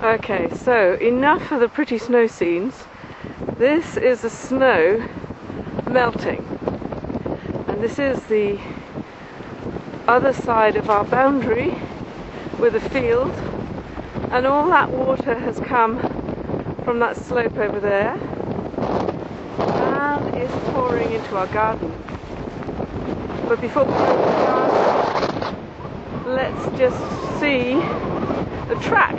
Okay, so enough of the pretty snow scenes. This is the snow melting, and this is the other side of our boundary with a field, and all that water has come from that slope over there and is pouring into our garden. But before we go to the garden, let's just see the track,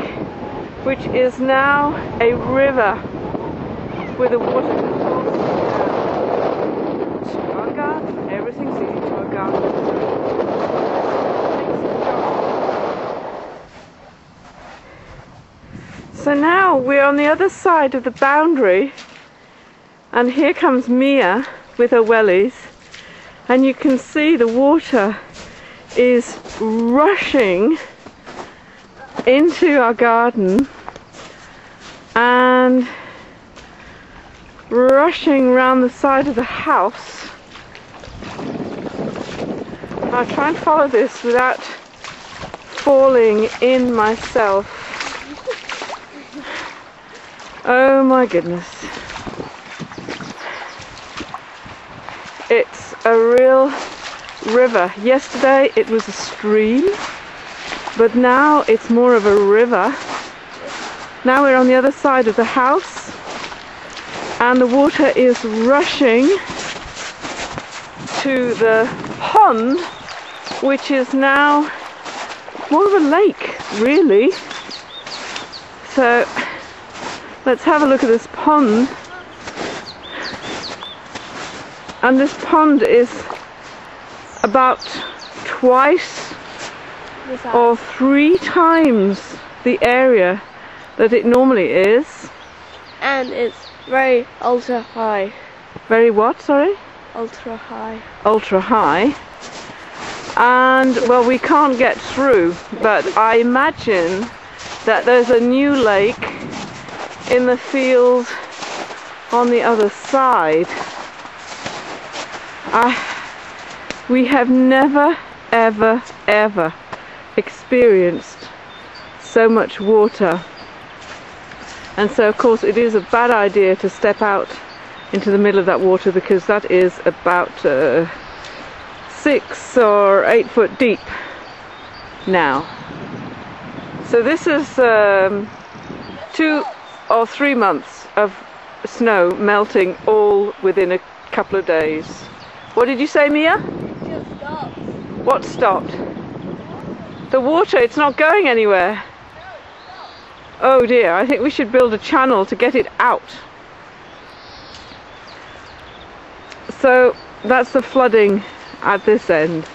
which is now a river with the water controls to our garden. Everything's leading to our garden. So now we're on the other side of the boundary, and here comes Mia with her wellies, and you can see the water is rushing into our garden and rushing round the side of the house. I'll try and follow this without falling in myself. Oh my goodness. It's a real river. Yesterday it was a stream, but now it's more of a river. Now we're on the other side of the house, and the water is rushing to the pond, which is now more of a lake, really. So let's have a look at this pond. And this pond is about twice or 3 times the area that it normally is. And it's very ultra high. Very what, sorry? Ultra high. Ultra high. And, well, we can't get through, but I imagine that there's a new lake in the field on the other side. We have never, ever, ever experienced so much water, and so of course it is a bad idea to step out into the middle of that water, because that is about 6 or 8 foot deep now. So this is 2 or 3 months of snow melting all within a couple of days. What did you say, Mia? It just stopped. What stopped? The water, it's not going anywhere. Oh dear, I think we should build a channel to get it out. So that's the flooding at this end.